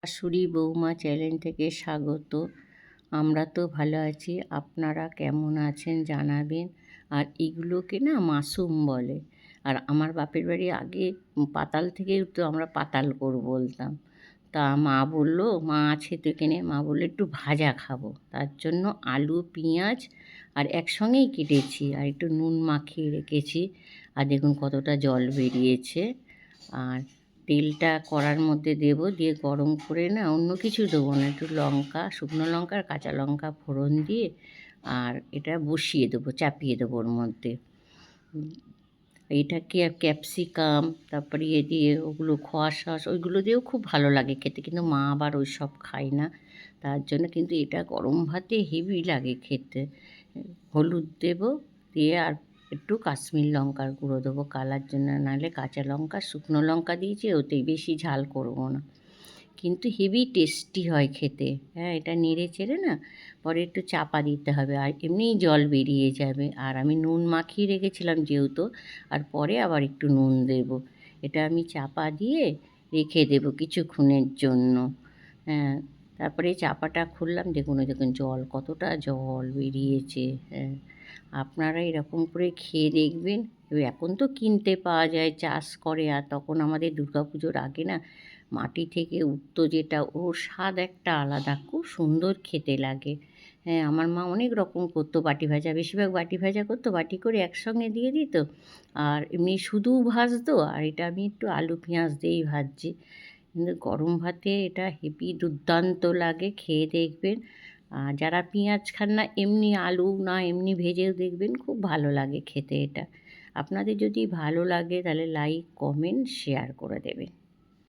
শাশুড়ি বৌমা চ্যানেল থেকে স্বাগত। আমরা তো ভালো আছি, আপনারা কেমন আছেন জানাবেন। আর এগুলোকে না মাশরুম বলে। আর আমার বাপের বাড়ি আগে পাতাল থেকে তো আমরা পাতালকোর বলতাম। তা মা বললো, মা আছে তো এখানে, মা বললো একটু ভাজা খাবো, তার জন্য আলু পেঁয়াজ আর একসঙ্গেই কেটেছি আর একটু নুন মাখিয়ে রেখেছি। আর দেখুন কতটা জল বেরিয়েছে। আর তেলটা কড়ার মধ্যে দেবো, দিয়ে গরম করে না অন্য কিছু দেবো না, একটু লঙ্কা, শুকনো লঙ্কা আর কাঁচা লঙ্কা ফোড়ন দিয়ে আর এটা বসিয়ে দেবো, চাপিয়ে দেবো ওর মধ্যে। এইটাকে ক্যাপসিকাম তারপরে ইয়ে দিয়ে ওগুলো খোয়া সস ওইগুলো দিয়েও খুব ভালো লাগে খেতে, কিন্তু মা আবার ওই সব খায় না, তার জন্য কিন্তু এটা গরম ভাতে হেভি লাগে খেতে। হলুদ দেবো, দিয়ে আর একটু কাশ্মীর লঙ্কার গুঁড়ো দেবো কালার জন্য, নাহলে কাঁচা লঙ্কা শুকনো লঙ্কা দিয়েছি, ওতেই বেশি ঝাল করবো না, কিন্তু হেভি টেস্টি হয় খেতে। হ্যাঁ, এটা নেড়ে চেড়ে না পরে একটু চাপা দিতে হবে, আর এমনিই জল বেরিয়ে যাবে। আর আমি নুন মাখিয়ে রেখেছিলাম যেহেতু, আর পরে আবার একটু নুন দেব। এটা আমি চাপা দিয়ে রেখে দেবো কিছুক্ষণের জন্য। হ্যাঁ, তারপরে চাপাটা খুললাম, দেখুন ওই দেখুন জল, কতটা জল বেরিয়েছে। হ্যাঁ, আপনারা এরকম করে খেয়ে দেখবেন। এখন তো কিনতে পাওয়া যায়, চাষ করে, আর তখন আমাদের দুর্গাপুজোর আগে না মাটি থেকে উঠতো যেটা, ওর স্বাদ একটা আলাদা, খুব সুন্দর খেতে লাগে। হ্যাঁ, আমার মা অনেক রকম করতো, বাটি ভাজা, বেশিরভাগ বাটি ভাজা করতো, বাটি করে একসঙ্গে দিয়ে দিত, আর এমনি শুধু ভাজতো। আর এটা আমি একটু আলু পেঁয়াজ দিয়েই ভাজছি, কিন্তু গরম ভাতে এটা হেভি দুর্দান্ত লাগে, খেয়ে দেখবেন। আর যারা পেঁয়াজ খান না, এমনি আলু না এমনি ভেজেও দেখবেন, খুব ভালো লাগে খেতে এটা। আপনাদের যদি ভালো লাগে তাহলে লাইক কমেন্ট শেয়ার করে দেবেন।